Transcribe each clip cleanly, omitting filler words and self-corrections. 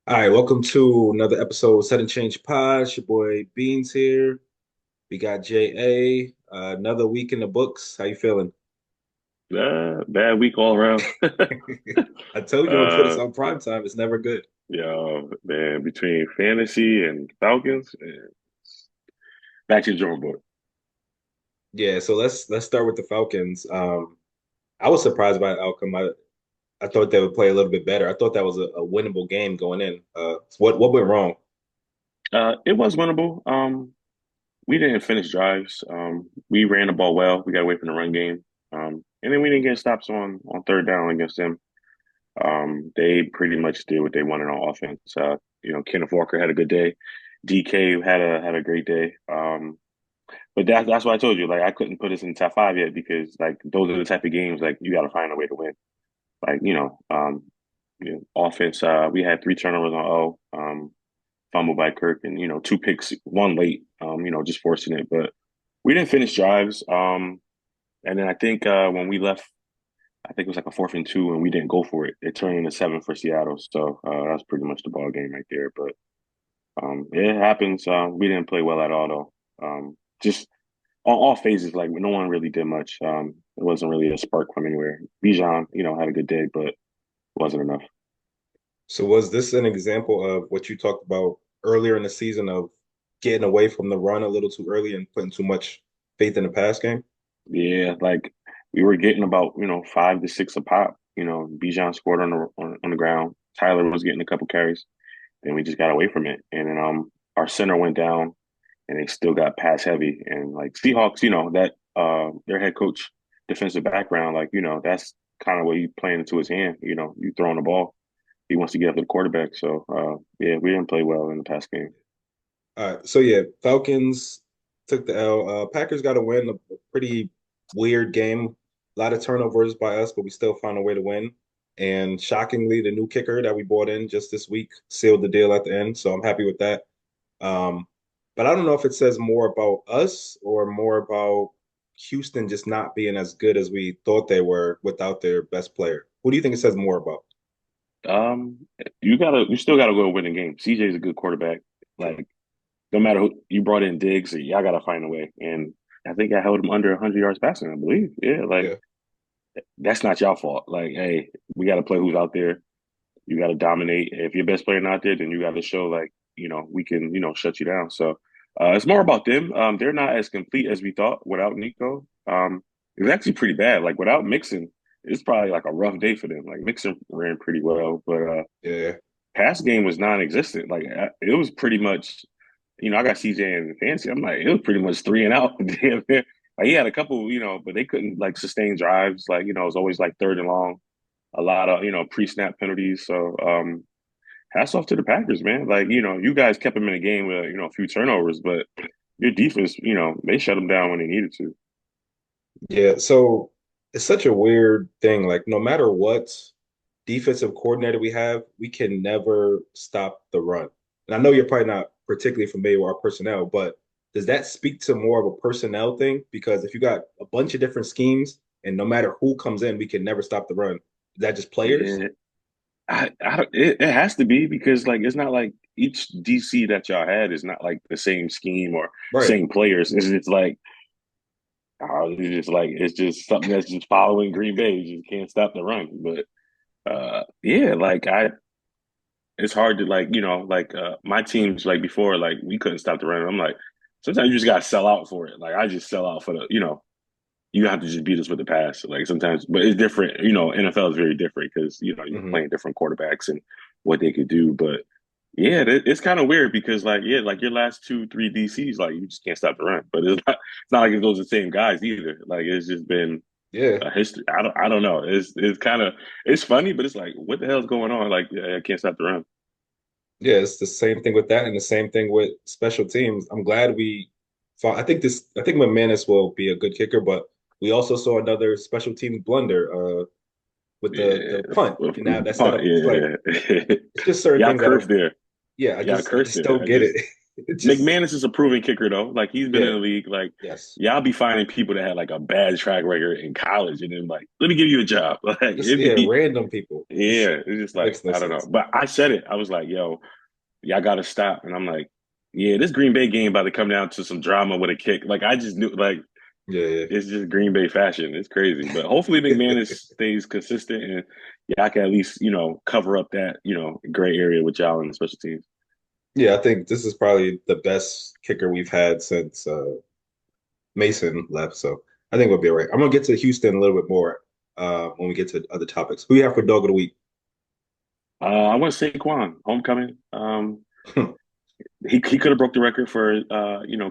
All right, welcome to another episode of Sudden Change Pod. It's your boy Beans here. We got JA. Another week in the books. How you feeling? Bad week all around. I told you I'm gonna put us uh, on prime time. It's never good. man, between fantasy and Falcons, back to the drawing board. Yeah, so let's start with the Falcons. I was surprised by the outcome. I thought they would play a little bit better. I thought that was a winnable game going in. What went wrong? It was winnable. We didn't finish drives. We ran the ball well. We got away from the run game. And then we didn't get stops on third down against them. They pretty much did what they wanted on offense. Kenneth Walker had a good day. DK had a great day. But that's why I told you, like, I couldn't put us in the top five yet because like those are the type of games like you got to find a way to win. Like offense. We had three turnovers on fumble by Kirk, and two picks, one late. Just forcing it, but we didn't finish drives. And then I think when we left, I think it was like a 4th and 2, and we didn't go for it. It turned into seven for Seattle, so that's pretty much the ball game right there. But it happens. We didn't play well at all, though. Just on all phases, like no one really did much. It wasn't really a spark from anywhere. Bijan, had a good day, but it wasn't enough. So was this an example of what you talked about earlier in the season of getting away from the run a little too early and putting too much faith in the pass game? Yeah, like we were getting about 5 to 6 a pop. Bijan scored on the ground. Tyler was getting a couple carries, and we just got away from it. And then our center went down, and they still got pass heavy. And like Seahawks, that their head coach defensive background, like that's kind of what you playing into his hand. You throwing the ball. He wants to get up to the quarterback. So yeah, we didn't play well in the past game. All right, so yeah, Falcons took the L. Packers got to win a pretty weird game. A lot of turnovers by us, but we still found a way to win. And shockingly, the new kicker that we bought in just this week sealed the deal at the end. So I'm happy with that. Um, but I don't know if it says more about us or more about Houston just not being as good as we thought they were without their best player. Who do you think it says more about? Um, you still gotta go win the game. CJ's a good quarterback. True. Like no matter who you brought in Diggs, y'all gotta find a way. And I think I held him under 100 yards passing, I believe. Yeah, like Yeah. that's not y'all fault. Like, hey, we gotta play who's out there. You gotta dominate. If your best player not there, then you gotta show like, we can, shut you down. So it's more about them. They're not as complete as we thought without Nico. It was actually pretty bad. Like without Mixon, it's probably like a rough day for them. Like Mixon ran pretty well, but Yeah. pass game was non-existent. Like it was pretty much, I got CJ and Fancy. I'm like, it was pretty much three and out. Like he had a couple, but they couldn't like sustain drives. Like it was always like third and long. A lot of pre-snap penalties. So hats off to the Packers, man. Like you guys kept them in the game with a few turnovers, but your defense, they shut them down when they needed to. Yeah. So it's such a weird thing. Like, no matter what defensive coordinator we have, we can never stop the run. And I know you're probably not particularly familiar with our personnel, but does that speak to more of a personnel thing? Because if you got a bunch of different schemes and no matter who comes in, we can never stop the run. Is that just players? Yeah, it has to be because like it's not like each DC that y'all had is not like the same scheme or Right. same players. It's like it's just something that's just following Green Bay. You just can't stop the run. But yeah, like it's hard to like my teams like before like we couldn't stop the run. I'm like sometimes you just gotta sell out for it. Like I just sell out for the you have to just beat us with the pass. Like sometimes, but it's different. NFL is very different because you're Hmm. playing different quarterbacks and what they could do. But yeah, it's kind of weird because like yeah, like your last two, three DCs, like you just can't stop the run. But it's not like it's those the same guys either. Like it's just been Yeah. a history. I don't know. It's kind of it's funny, but it's like what the hell's going on? Like yeah, I can't stop the run. Yeah, it's the same thing with that and the same thing with special teams. I'm glad we fought. I think McManus will be a good kicker, but we also saw another special teams blunder with the Yeah, punt. And now that set punt. up, it's like Yeah, it's just certain y'all things that cursed are, there. yeah, Y'all I cursed just there. don't get it. It just McManus is a proven kicker though. Like he's been in yeah, the league. Like yes. y'all be finding people that had like a bad track record in college, and then like, let me give you a job. Like Just it'd yeah, be, random people. Just yeah. It's just it like makes no I don't know. sense. But I said it. I was like, yo, y'all got to stop. And I'm like, yeah, this Green Bay game about to come down to some drama with a kick. Like I just knew, like Yeah, it's just Green Bay fashion. It's crazy. But hopefully yeah. McManus stays consistent, and y'all can at least cover up that gray area with y'all in the special teams. Yeah, I think this is probably the best kicker we've had since Mason left. So I think we'll be all right. I'm gonna get to Houston a little bit more when we get to other topics. Who you have for dog of the week? I want Saquon homecoming. He could have broke the record for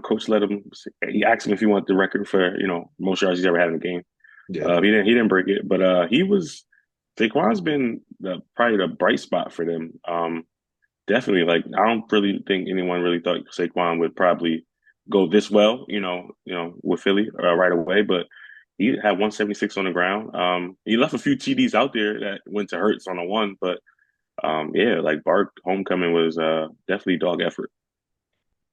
coach let him. He asked him if he wanted the record for most yards he's ever had in a game. Yeah, He didn't break it, but he was Saquon's been probably the bright spot for them. Definitely, like I don't really think anyone really thought Saquon would probably go this well, with Philly right away. But he had 176 on the ground. He left a few TDs out there that went to Hurts on a one, but yeah, like Bart homecoming was definitely dog effort.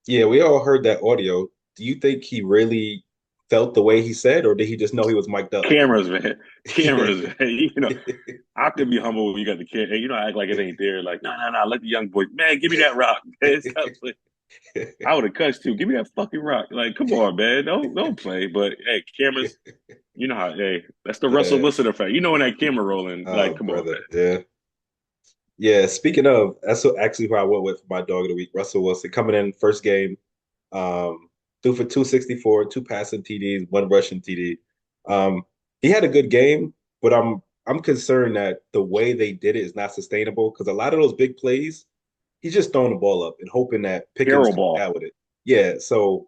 yeah. We all heard that audio. Do you think he really felt the way he said, or did he just know he was mic'd up? Cameras, man, Yeah, cameras, man. I could be humble when you got the kid, and act like it ain't there. Like, no, no, no, let the young boy, man, give me that rock. Man. Stop playing. I would have cussed too. Give me that fucking rock. Like, come on, man. Don't play. But hey, cameras, you know how hey, that's the Russell yeah. Wilson effect. You know when that camera rolling, Oh, like, come on, brother. man. Yeah. Yeah. Speaking of, actually who I went with for my dog of the week, Russell Wilson, coming in first game, um, threw for 264, two passing TDs, one rushing TD. He had a good game, but I'm concerned that the way they did it is not sustainable because a lot of those big plays, he's just throwing the ball up and hoping that Pickens Hero comes ball. down with it. Yeah, so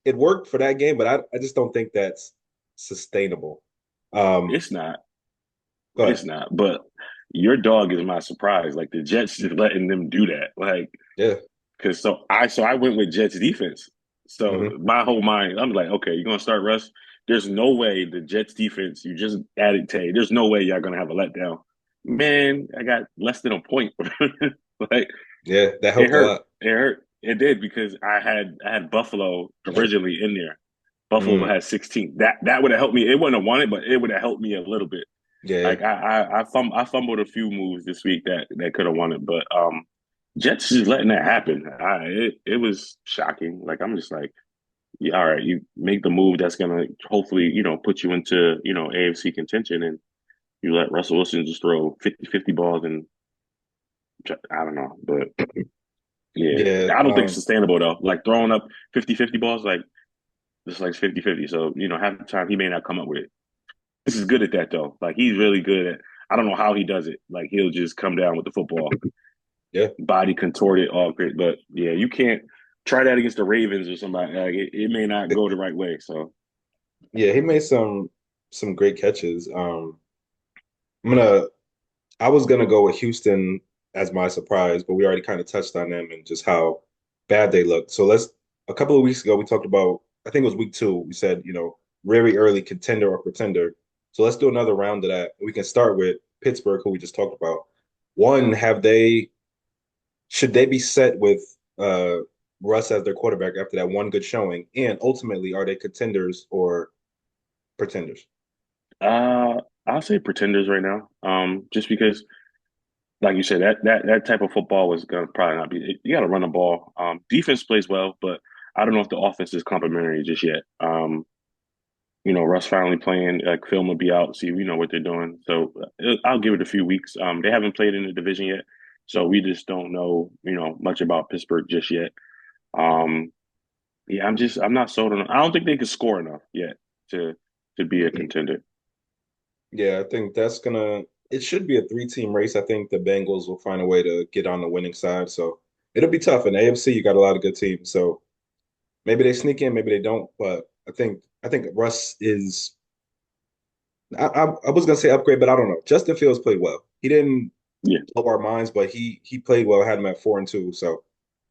it worked for that game, but I just don't think that's sustainable. Um, It's not. go It's ahead. not. But your dog is my surprise. Like the Jets just letting them do that. Like, Yeah. cause so I went with Jets defense. So Hmm. my whole mind, I'm like, okay, you're gonna start Russ. There's no way the Jets defense, you just added Tay. There's no way y'all gonna have a letdown. Man, I got less than a point. Like Yeah, that it helped a hurt. lot. It hurt. It did because I had Buffalo originally in there. Buffalo Mm, had 16. That would have helped me. It wouldn't have won it, but it would have helped me a little bit. yeah. Like I fumbled a few moves this week that could have won it, but Jets just letting that happen. It was shocking. Like I'm just like, yeah, all right, you make the move that's gonna hopefully put you into AFC contention, and you let Russell Wilson just throw 50-50 balls, and I don't know, but yeah, Yeah. I don't think it's sustainable though. Like throwing up 50-50 balls, like just like 50-50. So half the time he may not come up with it. This is good at that though. Like he's really good at. I don't know how he does it. Like he'll just come down with the football, Yeah. body contorted, all great. But yeah, you can't try that against the Ravens or somebody. Like it may not go the right way. So Yeah, he made some great catches. I'm gonna I was gonna go with Houston as my surprise, but we already kind of touched on them and just how bad they looked. So let's a couple of weeks ago we talked about I think it was week two, we said, very early contender or pretender. So let's do another round of that. We can start with Pittsburgh, who we just talked about. One, have they should they be set with Russ as their quarterback after that one good showing? And ultimately, are they contenders or pretenders? uh, I'll say pretenders right now. Just because, like you said, that type of football was gonna probably not be. You got to run the ball. Defense plays well, but I don't know if the offense is complementary just yet. Russ finally playing, like film will be out, see, what they're doing. So I'll give it a few weeks. They haven't played in the division yet, so we just don't know, much about Pittsburgh just yet. Um, yeah, I'm not sold on. I don't think they can score enough yet to be a contender. Yeah, I think it should be a three-team race. I think the Bengals will find a way to get on the winning side. So it'll be tough. In the AFC, you got a lot of good teams. So maybe they sneak in, maybe they don't. But I think Russ is I was gonna say upgrade, but I don't know. Justin Fields played well. He didn't Yeah. blow our minds, but he played well, had him at 4-2. So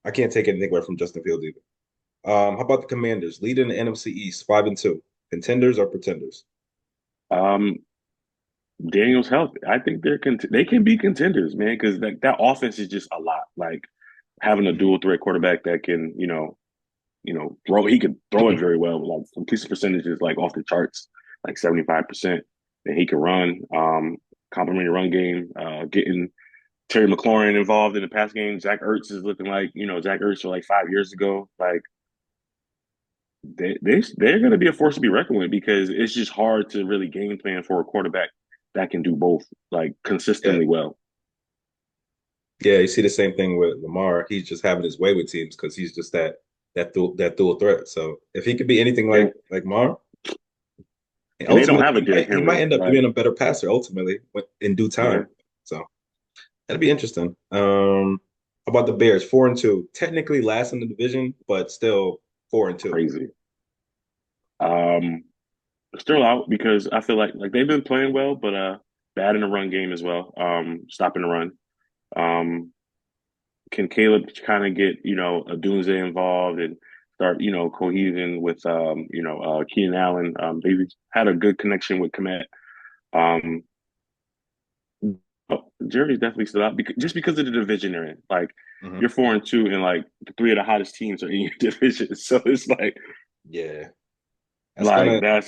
I can't take anything away from Justin Fields either. How about the Commanders leading the NFC East 5-2? Contenders or pretenders? Um, Daniel's health. I think they can be contenders, man, because that offense is just a lot. Like having a dual threat quarterback that can, throw. He could throw it very well. Like completion percentage is like off the charts, like 75%. That he can run. Complementary run game. Getting Terry McLaurin involved in the pass game. Zach Ertz is looking like Zach Ertz for like 5 years ago. Like they're going to be a force to be reckoned with because it's just hard to really game plan for a quarterback that can do both like Yeah. consistently well. Yeah, you see the same thing with Lamar. He's just having his way with teams because he's just that dual threat. So if he could be anything And like Lamar, and they don't ultimately have a Derrick he might Henry. end up Like being a better passer ultimately in due yeah, time. So that'd be interesting. About the Bears, 4-2, technically last in the division, but still 4-2. crazy. Um, Still out because I feel like they've been playing well, but bad in the run game as well. Stopping the run. Um, can Caleb kind of get a Doomsday involved and start cohesing with Keenan Allen? They've had a good connection with Komet. Um, Jerry's definitely stood out just because of the division they're in. Like Hmm. you're 4-2, and like the three of the hottest teams are in your division, so it's Yeah, that's like gonna.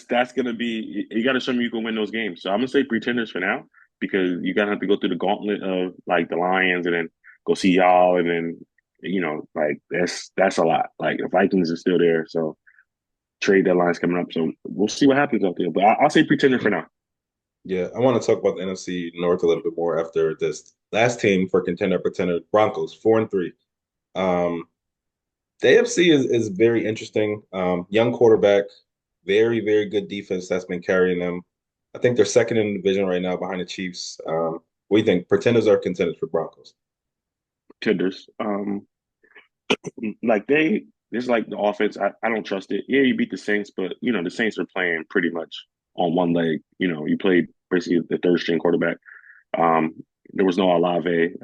that's gonna be you got to show me you can win those games. So I'm gonna say pretenders for now because you gotta have to go through the gauntlet of like the Lions and then go see y'all and then like that's a lot. Like the Vikings are still there, so trade deadline's coming up. So we'll see what happens out there. But I'll say pretender for now. Yeah, I want to talk about the NFC North a little bit more after this last team for contender pretender Broncos 4-3. Um, the AFC is very interesting. Young quarterback, very good defense that's been carrying them. I think they're second in the division right now behind the Chiefs. What do you think? Pretenders are contenders for Broncos? Pretenders. Like it's like the offense. I don't trust it. Yeah, you beat the Saints, but the Saints are playing pretty much on one leg. You played basically the third string quarterback. Um, there was no Olave.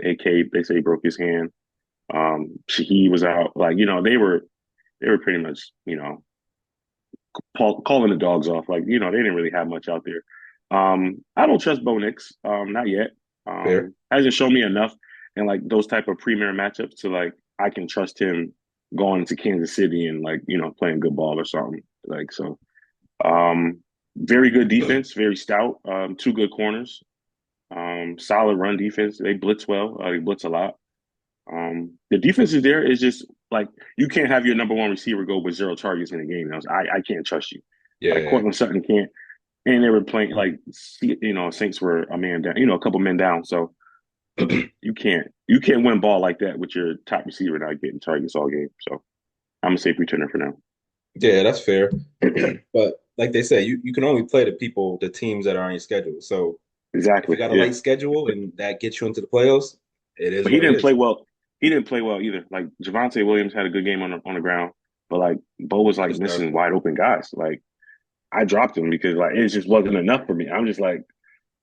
AK they say he broke his hand. Shaheed was out. Like they were pretty much calling the dogs off. Like they didn't really have much out there. I don't trust Bo Nix. Not yet. Fair. Hasn't shown me enough in like those type of premier matchups to like I can trust him going to Kansas City and like playing good ball or something like so. Um, Very good defense, very stout. Two good corners. Solid run defense. They blitz well. They blitz a lot. The defense is there. It's just like you can't have your number one receiver go with zero targets in a game. I can't trust you. Like Yeah. Cortland Sutton can't. And they were playing like Saints were a man down, a couple men down. So you can't win ball like that with your top receiver not getting targets all game. So I'm a safe returner for now. Yeah, that's fair. But like they say, you can only play the people, the teams that are on your schedule. So if you Exactly. got a Yeah. light schedule and that gets you into the playoffs, it is But he what it didn't play is. well. He didn't play well either. Like Javante Williams had a good game on the ground, but like Bo was He like was missing terrible. wide open guys. Like I dropped him because like it just wasn't enough for me. I'm just like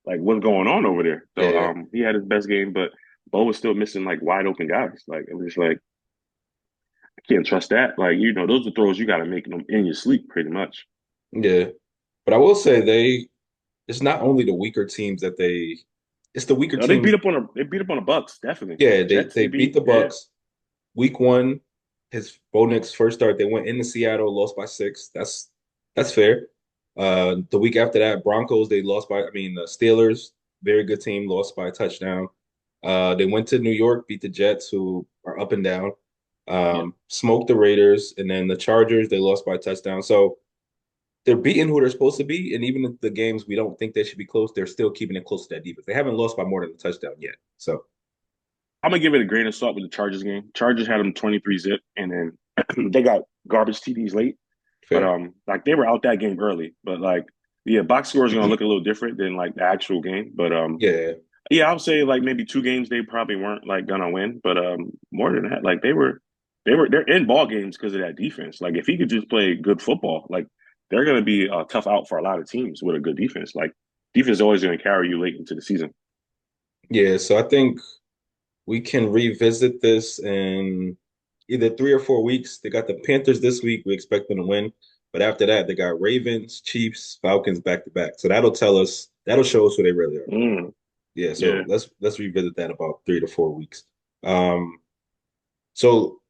what's going on over there? So Yeah. he had his best game, but Bo was still missing like wide open guys. Like I'm just like I can't trust that. Like those are throws you got to make them in your sleep pretty much. Yeah. But I will say it's not only the weaker teams it's the weaker No, they teams. beat up on the Bucks definitely. Yeah, Jets they they beat beat the yeah Bucks. Week one, his Bo Nix first start, they went into Seattle, lost by 6. That's fair. The week after that, Broncos, they lost by, I mean, the Steelers, very good team, lost by a touchdown. They went to New York, beat the Jets, who are up and down. yeah. Smoked the Raiders, and then the Chargers, they lost by a touchdown. So they're beating who they're supposed to be, and even if the games we don't think they should be close, they're still keeping it close to that defense. They haven't lost by more than a touchdown yet. So I'm gonna give it a grain of salt with the Chargers game. Chargers had them 23 zip, and then they got garbage TDs late. But fair. like they were out that game early. But like yeah, box score is gonna look a little different than like the actual game. But Yeah. yeah, I would say like maybe two games they probably weren't like gonna win. But more than that, like they're in ball games because of that defense. Like if he could just play good football, like they're gonna be a tough out for a lot of teams with a good defense. Like defense is always gonna carry you late into the season. Yeah. So I think we can revisit this in either 3 or 4 weeks. They got the Panthers this week. We expect them to win. But after that, they got Ravens, Chiefs, Falcons back to back. So that'll show us who they really are. Mm, Yeah, yeah. so let's revisit that in about 3 to 4 weeks. Um, so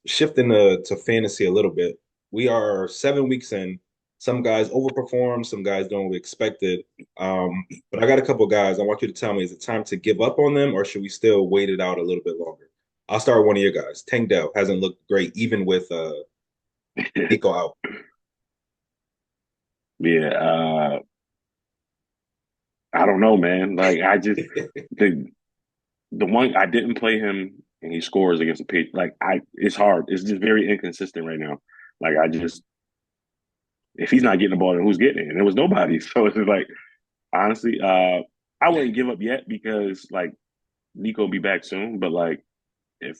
shifting to fantasy a little bit, we are 7 weeks in. Some guys overperform, some guys doing what we expected. But I got a couple guys. I want you to tell me, is it time to give up on them or should we still wait it out a little bit longer? I'll start with one of your guys. Tank Dell hasn't looked great, even with Nico out. Yeah, I don't know, man. Like I just the the one I didn't play him and he scores against the Patriots. Like it's hard. It's just very inconsistent right now. Like I just if he's not getting the ball, then who's getting it? And there was nobody. So it's just like honestly, I wouldn't give up yet because like Nico will be back soon. But like if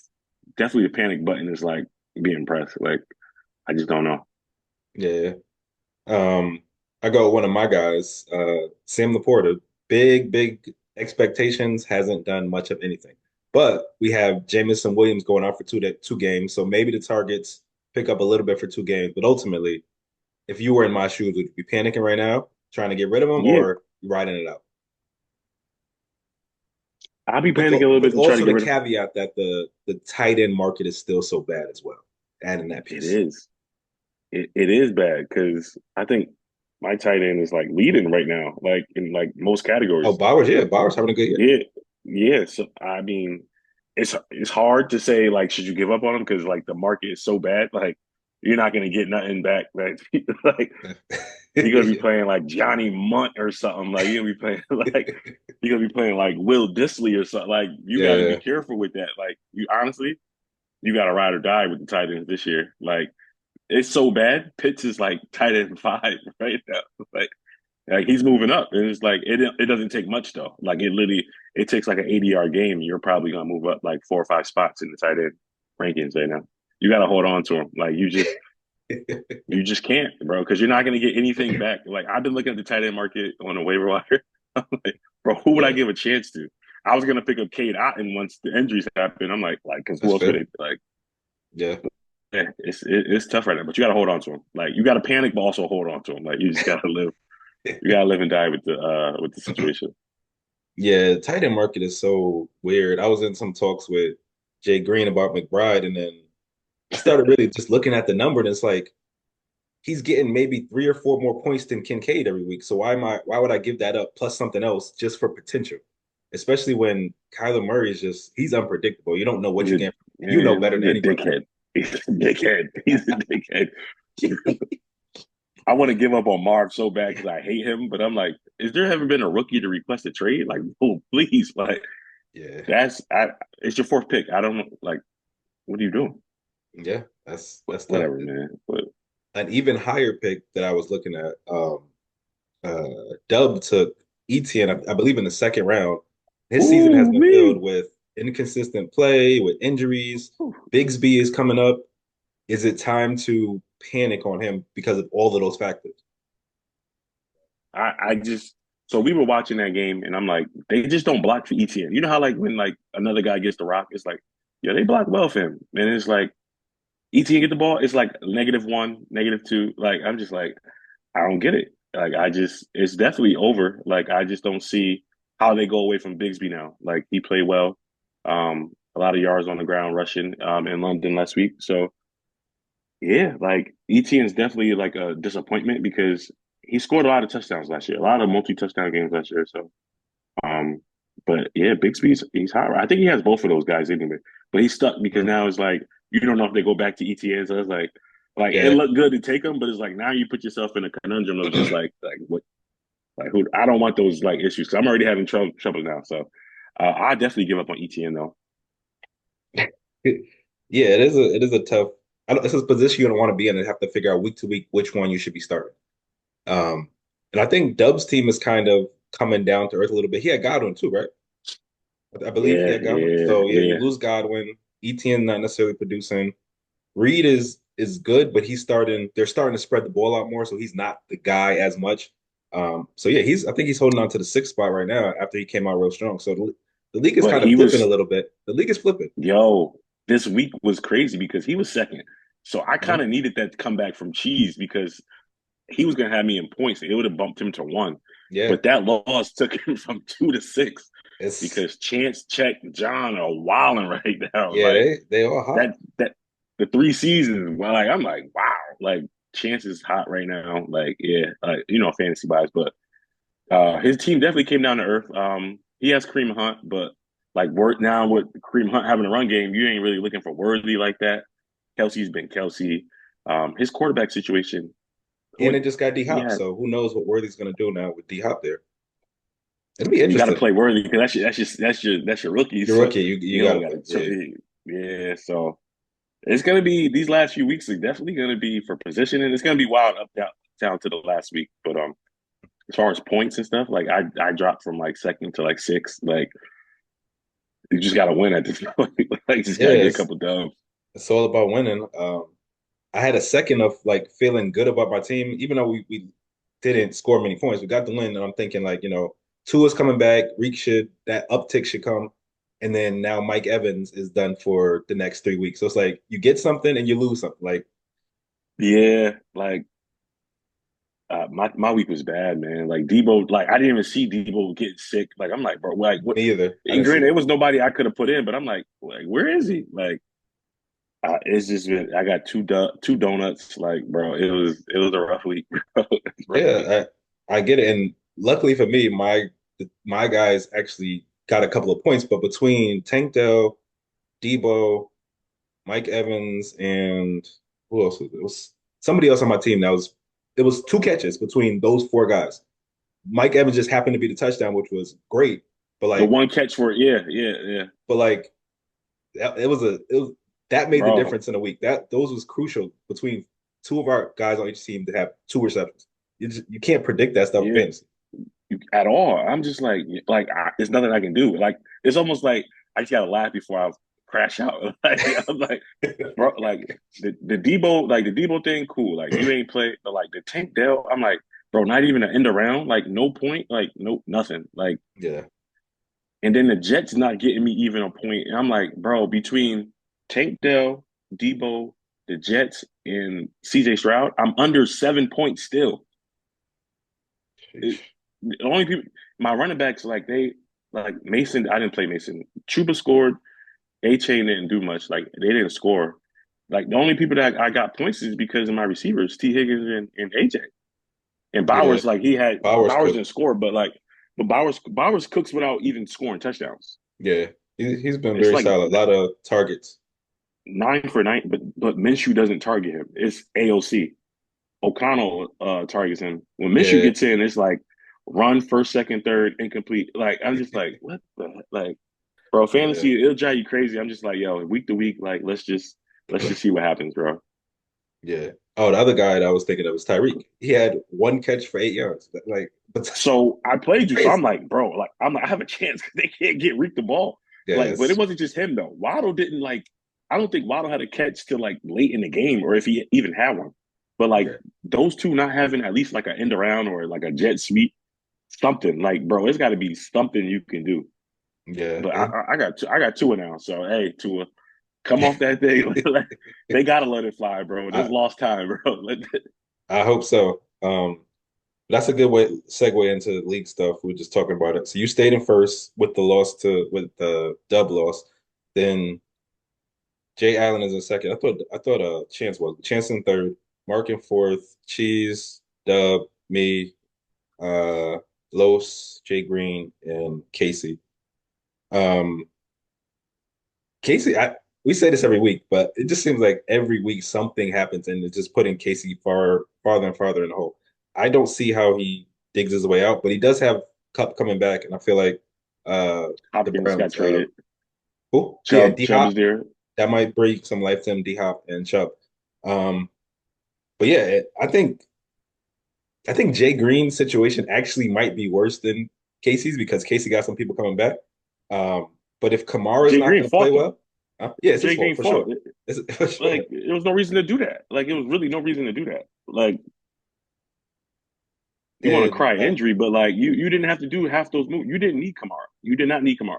definitely the panic button is like being pressed. Like I just don't know. Yeah. Um, I go with one of my guys, Sam Laporta. Big expectations, hasn't done much of anything. But we have Jamison Williams going out for two games, so maybe the targets pick up a little bit for 2 games. But ultimately, if you were in my shoes, would you be panicking right now, trying to get rid of him, Yeah, or riding it out? I'll be With panicking a little with bit to try to also get the rid of. caveat that the tight end market is still so bad as well. Adding that It piece. is. It is bad because I think my tight end is like leading right now, like in like most Oh, categories. Bowers, yeah, Bowers having a good year. Yeah, yeah. So I mean, it's hard to say like should you give up on him because like the market is so bad. Like you're not gonna get nothing back. Like you're gonna be Yeah. playing like Johnny Munt or something. Like you're gonna be playing like you're gonna be playing like Will Disley or something. Like you got to be Yeah, careful with that. Like you honestly, you got to ride or die with the tight ends this year. Like it's so bad. Pitts is like tight end five right now. Like he's moving up, and it's like it doesn't take much though. Like it literally it takes like an 80-yard game. You're probably gonna move up like 4 or 5 spots in the tight end rankings right now. You got to hold on to him. Like you just can't, bro, because you're not gonna get anything back. Like I've been looking at the tight end market on the waiver wire. I'm like, bro, who would I yeah, give a chance to? I was gonna pick up Cade Otton once the injuries happened. I'm like, because who that's else would fair. it like? Yeah. Yeah, it's tough right now, but you got to hold on to him. Like you got to panic, but also hold on to him. Like you just got to live. You got to live and die with the situation. Yeah, tight end market is so weird. I was in some talks with Jay Green about McBride, and then I started really just looking at the number, and it's like he's getting maybe 3 or 4 more points than Kincaid every week. So why would I give that up plus something else just for potential? Especially when Kyler Murray is just he's unpredictable. You don't know what He's you're a getting. You know better he's than a anybody. dickhead. He's a dickhead. He's a dickhead. I want to give up on Marv so bad because I hate him, but I'm like, is there ever been a rookie to request a trade? Like, oh please, like Yeah, that's it's your fourth pick. I don't know, like, what are you doing? yeah, that's tough. Whatever, man. But An even higher pick that I was looking at, Dub took ETN, I believe, in the second round. His season has ooh, been filled me. with inconsistent play, with injuries. Bigsby is coming up. Is it time to panic on him because of all of those factors? I just so we were watching that game and I'm like, they just don't block for ETN. You know how like when like another guy gets the rock, it's like, yeah, they block well for him. And it's like ETN get the ball, it's like -1, -2. Like I'm just like, I don't get it. Like I just it's definitely over. Like I just don't see how they go away from Bigsby now. Like he played well. A lot of yards on the ground rushing in London last week. So yeah, like ETN is definitely like a disappointment because he scored a lot of touchdowns last year, a lot of multi-touchdown games last year. So, um, but yeah, Bixby's he's hot. I think he has both of those guys anyway, but he's stuck because Mhm. now it's like you don't know if they go back to ETN. So it's like it Yeah. looked good to take them, but it's like now you put yourself in a conundrum of just like what like who I don't want those like issues because I'm already having trouble now. So, I definitely give up on ETN though. Yeah, it is a tough. It's a position you don't want to be in and have to figure out week to week which one you should be starting. Um, and I think Dub's team is kind of coming down to earth a little bit. He had Godwin too, right? I believe he Yeah, had Godwin. yeah, So yeah, you yeah. lose Godwin. ETN not necessarily producing. Reed is good, but they're starting to spread the ball out more, so he's not the guy as much. So yeah, I think he's holding on to the sixth spot right now after he came out real strong. So the league is But kind of he flipping a was little bit. The league is flipping. Yo, this week was crazy because he was second. So I Mhm. kind of needed that comeback from Cheese because he was going to have me in points. It would have bumped him to one. Yeah. But that loss took him from 2 to 6. It's because Chance, Check, John are wilding right now. yeah, Like they all hot. that the 3 seasons. Well, like I'm like wow, like Chance is hot right now. Like yeah, fantasy wise, but his team definitely came down to earth. He has Kareem Hunt, but like work now with Kareem Hunt having a run game, you ain't really looking for Worthy like that. Kelsey's been Kelsey. His quarterback situation, And who it just got D he Hop, had, so who knows what Worthy's gonna do now with D Hop there. It'll be you got to interesting. play Worthy because that's your rookie. You're So rookie, you you gotta don't got play. Yeah. to, yeah. So it's gonna be these last few weeks are definitely gonna be for position, and it's gonna be wild up down to the last week. But as far as points and stuff, like I dropped from like second to like sixth. Like you just got to win at this point. Like you just got to Yeah, get a couple dubs. it's all about winning. I had a second of like feeling good about my team, even though we didn't score many points. We got the win, and I'm thinking like, Tua's coming back, Reek should that uptick should come, and then now Mike Evans is done for the next 3 weeks. So it's like you get something and you lose something. Like Yeah, like my week was bad, man. Like Debo, like I didn't even see Debo get sick. Like I'm like, bro, like what? me either. I And didn't see granted, it that. was nobody I could have put in, but I'm like, where is he? Like it's just been. I got two donuts. Like, bro, it was a rough week. Bro. It's a rough week. Yeah, I get it. And luckily for me, my guys actually got a couple of points, but between Tank Dell, Debo, Mike Evans, and who else was it? It was somebody else on my team that was it was two catches between those four guys. Mike Evans just happened to be the touchdown, which was great. But The like, one catch for yeah, but like it was that made the bro. difference in a week. Those was crucial between two of our guys on each team to have two receptions. You can't predict that stuff in Yeah, fantasy. at all. I'm just there's nothing I can do. Like it's almost like I just gotta laugh before I crash out. Like I'm like, bro, like the Debo thing, cool. Like you ain't play, but like the Tank Dell, I'm like, bro, not even an end around, like no point, like no nothing. Like Yeah, and then the Jets not getting me even a point. And I'm like, bro, between Tank Dell, Debo, the Jets, and CJ Stroud, I'm under 7 points still. It, sheesh. the only people, my running backs, like like Mason. I didn't play Mason. Chuba scored. A Chain didn't do much. Like they didn't score. Like the only people that I got points is because of my receivers, T Higgins and AJ. And Yeah, Bowers, like Powers Bowers cook. didn't score, but Bowers cooks without even scoring touchdowns. Yeah, he's been It's very like solid. A lot of targets. 9 for 9, but Minshew doesn't target him. It's AOC. O'Connell targets him. When Minshew Yeah, gets in, it's like run first, second, third, incomplete. Like I'm just like, what the like, bro? yeah, Fantasy, it'll drive you crazy. I'm just like, yo, week to week, like let's just see what happens, bro. yeah. Oh, the other guy that I was thinking of was Tyreek. He had one catch for 8 yards. Like, but So I played you, so I'm crazy. like, bro, like I'm like, I have a chance because they can't get Reek the ball. Like, but it Yes. wasn't just him though. Waddle didn't like. I don't think Waddle had a catch till like late in the game, or if he even had one. But like Okay. those two not having at least like an end around or like a jet sweep, something like, bro, it's got to be something you can do. Yeah. But I got Tua now, so hey, Tua, come off that thing. They gotta let it fly, bro. This I lost time, bro. I hope so. That's a good way segue into league stuff. We were just talking about it. So you stayed in first with the dub loss. Then Jay Allen is in second. I thought Chance in third, Mark in fourth, Cheese, Dub, me, uh Los, Jay Green, and Casey. Um Casey, we say this every week, but it just seems like every week something happens and it's just putting Casey farther and farther in the hole. I don't see how he digs his way out, but he does have Cup coming back, and I feel like the Hopkins got Browns, traded. who? Yeah, Chubb, D Chubb is Hop, there. that might break some life to him, D Hop and Chubb. Um, but yeah, I think Jay Green's situation actually might be worse than Casey's because Casey got some people coming back. But if Kamara's Jay not Green going to play fought though. well, yeah, it's his Jay fault Green for fought. sure. For sure. Like there was no reason to do that. Like it was really no reason to do that. Like you want to And cry injury, but like you didn't have to do half those moves. You didn't need Kamara. You did not need Kamara.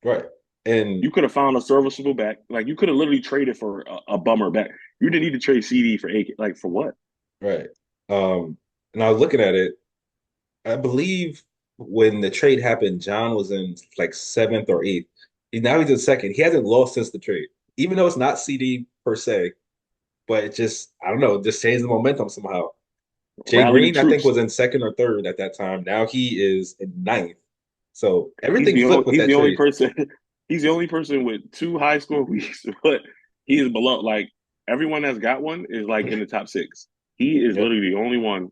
right, and You could have found a serviceable back. Like you could have literally traded for a bummer back. You didn't need to trade CD for AK. Like for what? right, and I was looking at it. I believe. when the trade happened, John was in like seventh or eighth. Now he's in second. He hasn't lost since the trade, even though it's not CD per se, but it just I don't know, just changed the momentum somehow. Jay Rally the Green, I think, troops. was in second or third at that time. Now he is in ninth. So He's everything the only flipped with he's that the only trade. person he's the only person with two high score weeks, but he is below like everyone that's got one is like in the top six. He is Yep. literally the only one,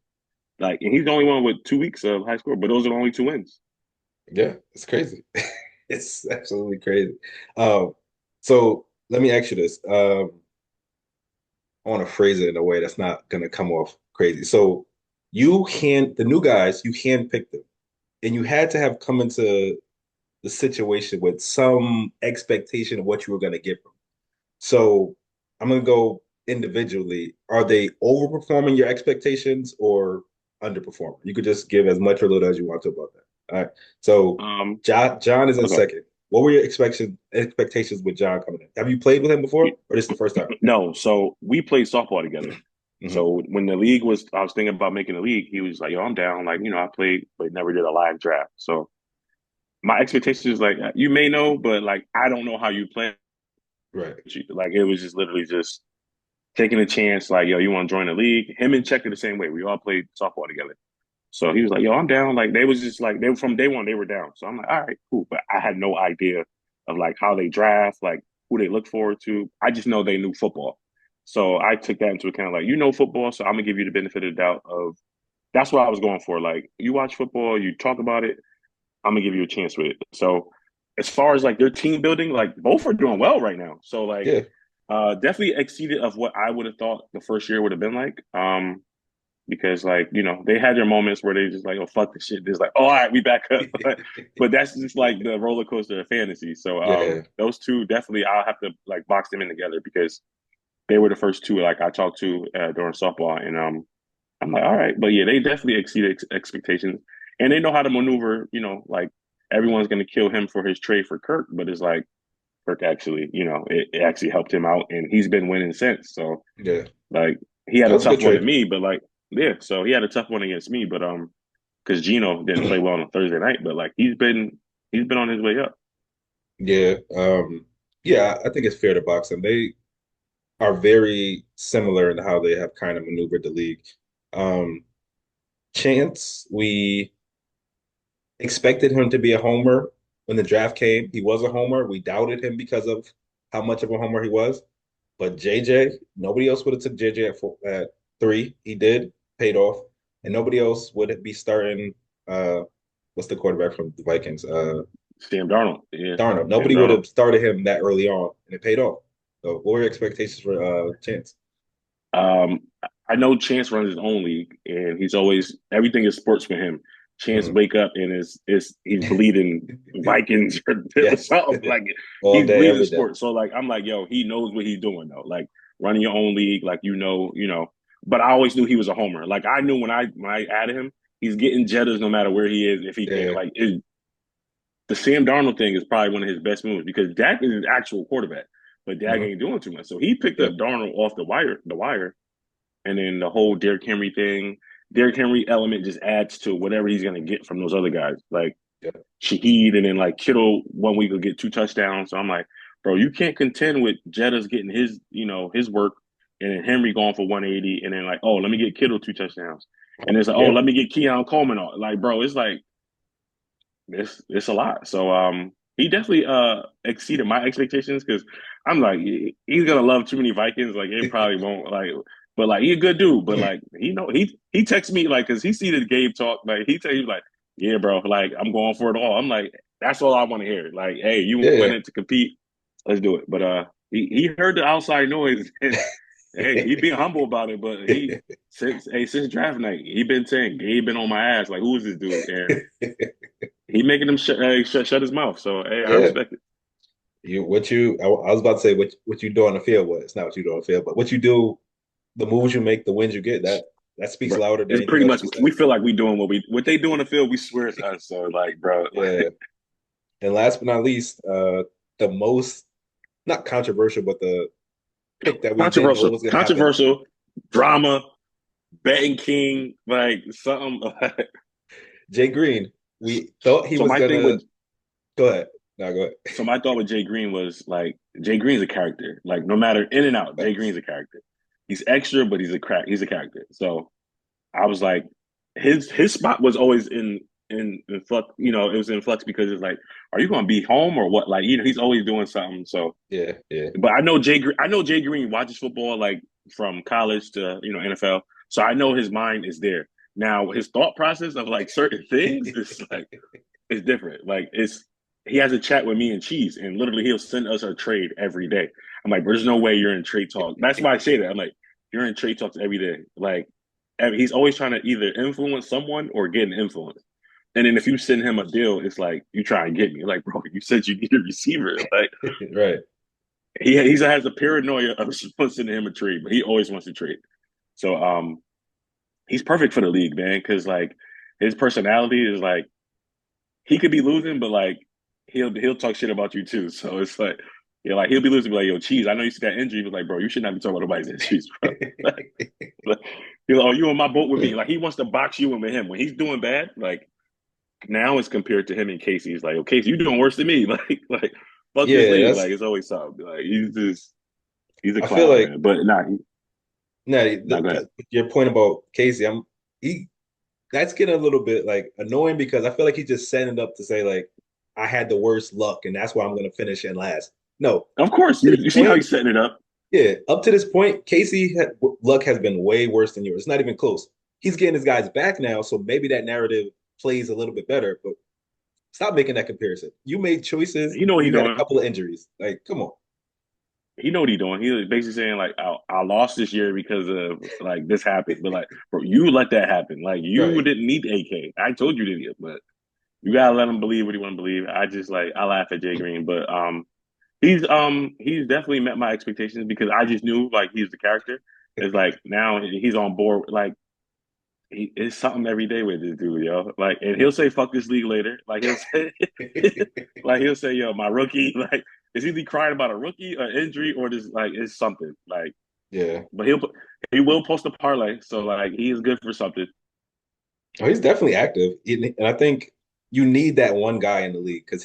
like, and he's the only one with 2 weeks of high score, but those are the only two wins. Yeah, it's crazy. It's absolutely crazy. Um, so let me ask you this. I want to phrase it in a way that's not going to come off crazy. So the new guys, you handpicked them, and you had to have come into the situation with some expectation of what you were going to get from. So I'm going to go individually. Are they overperforming your expectations or underperforming? You could just give as much or little as you want to about that. All right. So Um, John is in okay. second. What were your expectations with John coming in? Have you played with him before, or this is the first time? No, so we played softball together. Hmm. So when the league was, I was thinking about making the league. He was like, "Yo, I'm down." Like, I played, but never did a live draft. So my expectations, like, you may know, but like, I don't know how you play. Right. Like, it was just literally just taking a chance. Like, yo, you want to join the league? Him and Checker the same way. We all played softball together. So he was like, "Yo, I'm down." Like, they was just like, they were from day one, they were down. So I'm like, "All right, cool." But I had no idea of like how they draft, like who they look forward to. I just know they knew football. So I took that into account. Like, football, so I'm gonna give you the benefit of the doubt of that's what I was going for. Like, you watch football, you talk about it, I'm gonna give you a chance with it. So as far as like their team building, like both are doing well right now. So like Yeah. definitely exceeded of what I would have thought the first year would have been like. Because like they had their moments where they just like, oh fuck this shit, just like, oh, all right, we back up. But that's just like the roller coaster of fantasy. So Yeah. those two definitely, I'll have to like box them in together because they were the first two like I talked to during softball, and I'm like, all right, but yeah, they definitely exceeded expectations, and they know how to maneuver. Like everyone's gonna kill him for his trade for Kirk, but it's like Kirk actually, it actually helped him out, and he's been winning since. So Yeah. like he had That a was a good tough one to trade. me, but like yeah, so he had a tough one against me, but because Gino didn't play well on a Thursday night, but like he's been on his way up. Yeah. Yeah, I think it's fair to box them. They are very similar in how they have kind of maneuvered the league. Um, Chance, we expected him to be a homer when the draft came. He was a homer. We doubted him because of how much of a homer he was. But JJ, nobody else would have took JJ at three. He did, paid off, and nobody else would be starting. Uh, what's the quarterback from the Vikings? Sam Darnold, yeah, Darnold. Sam Nobody would Darnold. have started him that early on, and it paid off. So, what were your expectations for Chance? Um, I know Chance runs his own league, and he's always everything is sports for him. Chance Mhm. wake up and is he's bleeding Vikings or Yeah, something like all he's day, bleeding every day. sports. So like I'm like, yo, he knows what he's doing though. Like running your own league, like you know. But I always knew he was a homer. Like I knew when I added him, he's getting Jettas no matter where he is if he can. Yeah, Like the Sam Darnold thing is probably one of his best moves because Dak is his actual quarterback, but Dak hmm ain't doing too much. So he picked up yep, Darnold off the wire, and then the whole Derrick Henry thing. Derrick Henry element just adds to whatever he's gonna get from those other guys, like yep, Shaheed, and then like Kittle 1 week will get 2 touchdowns. So I'm like, bro, you can't contend with Jetta's getting his work, and then Henry going for 180, and then like, oh, let me get Kittle 2 touchdowns, and it's like, oh, yeah, let me get Keon Coleman on. Like, bro, it's like it's a lot. So he definitely exceeded my expectations because I'm like he's gonna love too many Vikings. Like he probably won't like, but like he's a good dude. But like he texts me like because he see the game talk like he tell you like yeah bro like I'm going for it all. I'm like that's all I want to hear. Like hey you yeah. went in to compete, let's do it. But he heard the outside noise and hey he being humble about it. But he since draft night he been saying he been on my ass like who is this dude and he making him shut his mouth. So hey, I Yeah. respect it. I was about to say what you do on the field. What it's not what you do on the field, but what you do, the moves you make, the wins you get. That speaks Bro, louder than it's anything pretty else you much can say. we feel like we doing what they do on the field. We swear it's us. So like, bro, Yeah. And last but not least, the most not controversial, but the pick that we didn't know what controversial, was gonna happen. controversial, drama, betting king, like something. Jay Green. We thought he So was my thing gonna with go ahead. No, go so my thought with Jay Green was like Jay Green's a character. Like no matter in and out, Jay ahead. Green's a character. He's extra, but he's a character. So I was like, his spot was always in flux. You know, it was in flux because it's like, are you going to be home or what? Like, he's always doing something. So, Yeah, yeah. but I know Jay Green watches football like from college to NFL. So I know his mind is there. Now his thought process of like certain things is like it's different. Like he has a chat with me and Cheese, and literally he'll send us a trade every day. I'm like, there's no way you're in trade talk. That's why I say that. I'm like, you're in trade talks every day. Like he's always trying to either influence someone or get an influence. And then if you send him a deal, it's like you try and get me. Like, bro, you said you need a receiver. Like Right. he has a paranoia of someone sending him a trade, but he always wants to trade. So he's perfect for the league, man, because like his personality is like he could be losing, but like he'll talk shit about you too. So it's like like he'll be losing, be like, yo, Cheese, I know you see that injury, but like, bro, you should not be talking about nobody's injuries, bro. Like, he's like, oh, you on my boat with me. Like he wants to box you in with him. When he's doing bad, like now it's compared to him and Casey. He's like, oh, Casey, you doing worse than me. Like fuck this Yeah, league. that's Like it's always something. Like he's a I feel clown, like man. But nah, go ahead. your point about Casey, he that's getting a little bit like annoying because I feel like he's just setting it up to say like I had the worst luck and that's why I'm gonna finish in last. No, Of course, to you, this you see how point, he's setting it up. yeah, up to this point, luck has been way worse than yours. It's not even close. He's getting his guys back now, so maybe that narrative plays a little bit better. But stop making that comparison. You made choices He know what and he's you had a doing. couple of injuries. Like, come on. He know what he's doing. He was basically saying like, I lost this year because of like this happened, but like, bro, you let that happen. Like, you Right. didn't need AK. I told you to, but you gotta let him believe what he want to believe. I just like I laugh at Jay Green, but he's definitely met my expectations because I just knew like he's the character. It's like now he's on board. Like it's something every day with this dude, yo. Like, and he'll say "fuck this league" later. Like he'll say, like he'll say, "Yo, my rookie." Like, is he crying about a rookie, an injury, or just like it's something? Like, Yeah. but he will post a parlay, so like he is good for something. Oh, he's definitely active. And I think you need that one guy in the league because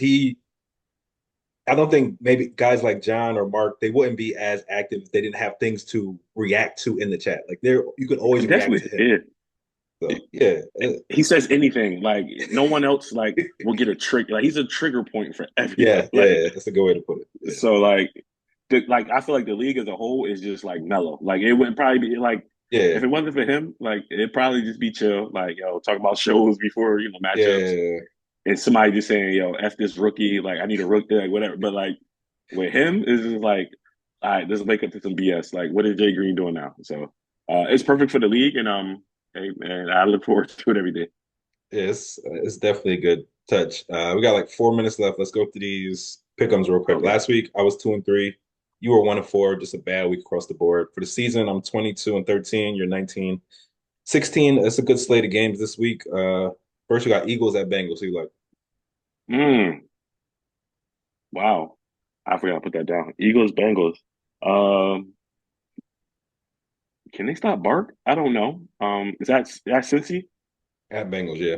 I don't think maybe guys like John or Mark, they wouldn't be as active if they didn't have things to react to in the chat. Like you can always react to Definitely, him. yeah. So yeah, He says anything. Like no one else like will get a trick. Like he's a trigger point for everyone. yeah, Like yeah. That's a good way to put it. Yeah. so, like I feel like the league as a whole is just like mellow. Like it would probably be like if Yeah. it wasn't for him, like it'd probably just be chill. Like yo, talk about shows before matchups, Yeah. and somebody just saying yo, f this rookie. Like I need a rookie, like whatever. But like with him, it's just like all right, let's make up to some BS. Like what is Jay Green doing now? So it's perfect for the league, and hey man, I look forward to it every day. Yeah, it's definitely a good touch. We got like 4 minutes left. Let's go through these pick'ems real quick. Okay. Last week I was 2-3. You were 1-4, just a bad week across the board. For the season, I'm 22-13. You're 19-16. It's a good slate of games this week. First we got Eagles at Bengals. Who you like? Mm, wow. I forgot to put that down. Eagles, Bengals. Um, can they stop Bark? I don't know. Is that Cincy? At Bengals, yeah.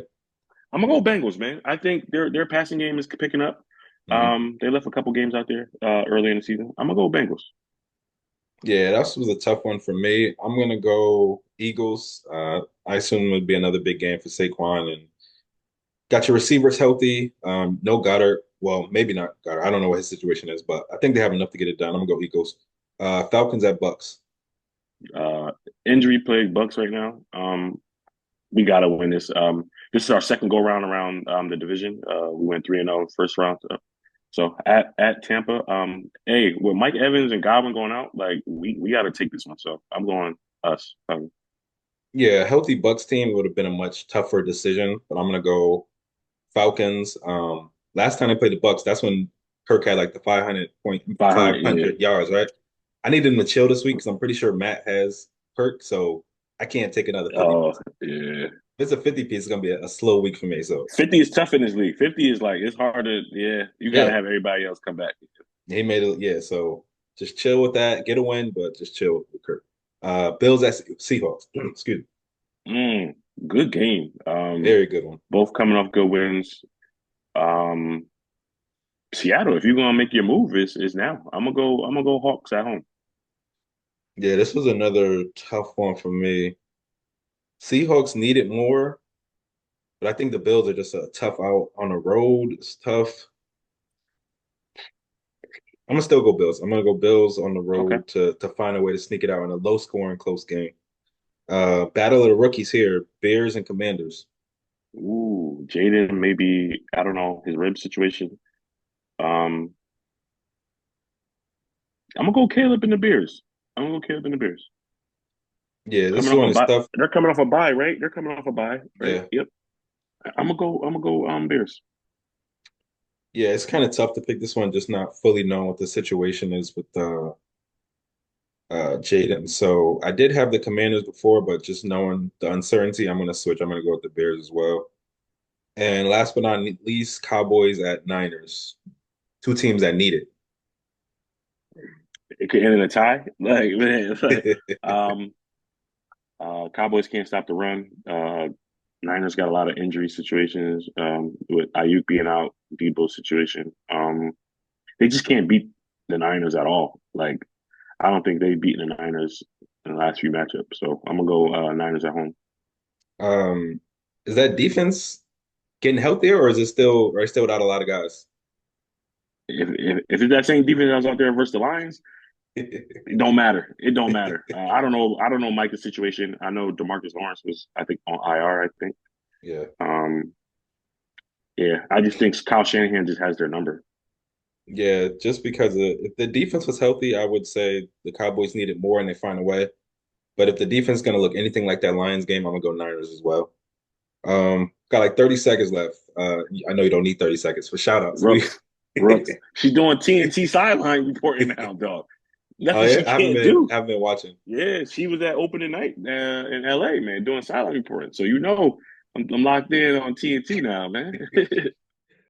I'm gonna go Bengals, man. I think their passing game is picking up. Mhm. They left a couple games out there early in the season. I'm gonna go Bengals. Yeah, that was a tough one for me. I'm gonna go Eagles. I assume it would be another big game for Saquon and got your receivers healthy. No Goddard. Well, maybe not Goddard. I don't know what his situation is, but I think they have enough to get it done. I'm gonna go Eagles. Falcons at Bucks. Uh, Injury plague Bucks right now. We gotta win this. This is our second go round around the division. We went 3-0 first round. So at Tampa, hey, with Mike Evans and Godwin going out, like we got to take this one. So I'm going us. Yeah, a healthy Bucks team would have been a much tougher decision, but I'm gonna go Falcons. Last time they played the Bucks, that's when Kirk had like the 500 point 500. Yeah. 500 yards, right? I need him to chill this week because I'm pretty sure Matt has Kirk, so I can't take another 50 Oh piece. yeah. If it's a 50 piece, it's gonna be a slow week for me. So 50 is tough in this league. 50 is like it's hard to. Yeah, you got to yeah, have everybody else come back. he made it. Yeah, so just chill with that. Get a win, but just chill with Kirk. Bills at Seahawks. Excuse me. Mm. Good game. Very good one. Both coming off good wins. Um, Seattle, if you're gonna make your move, is now. I'm gonna go Hawks at home. Yeah, this was another tough one for me. Seahawks needed more, but I think the Bills are just a tough out on the road. It's tough. I'm gonna still go Bills. I'm gonna go Bills on the Okay. road to find a way to sneak it out in a low scoring close game. Battle of the rookies here, Bears and Commanders. Ooh, Jaden, maybe I don't know his rib situation. Um, I'm gonna go Caleb and the Bears. I'm gonna go Caleb and the Bears. Yeah, this Coming off one a is bye. tough. They're coming off a bye, right? They're coming off a bye, right? Yeah. Yep. I'm gonna go. I'm gonna go. Bears. Yeah, it's kind of tough to pick this one, just not fully knowing what the situation is with Jaden. So I did have the Commanders before, but just knowing the uncertainty, I'm gonna switch. I'm gonna go with the Bears as well. And last but not least, Cowboys at Niners. Two teams that need It could end in a tie. Like man, it's like it. um, Cowboys can't stop the run. Niners got a lot of injury situations. With Ayuk being out, Debo situation. They just can't beat the Niners at all. Like I don't think they've beaten the Niners in the last few matchups. So I'm gonna go Niners at home. Um, is that defense getting healthier, or is it still, or still without a lot of guys? If it's that same defense that was out there versus the Lions, it don't matter. It don't matter. I don't know. I don't know Micah's situation. I know Demarcus Lawrence was, I think, on IR. I think. Yeah. Um, yeah, I just think Kyle Shanahan just has their number. Yeah, just because if the defense was healthy, I would say the Cowboys needed more and they find a way. But if the defense is going to look anything like that Lions game, I'm gonna go Niners as well. Got like 30 seconds left. I know you don't need 30 seconds for shout outs. We Rooks, Rooks. She's doing TNT sideline reporting now, dog. Oh Nothing yeah, she can't do. I haven't been watching. Yeah, she was at opening night in LA, man, doing sideline reporting. So I'm locked in on TNT now, man.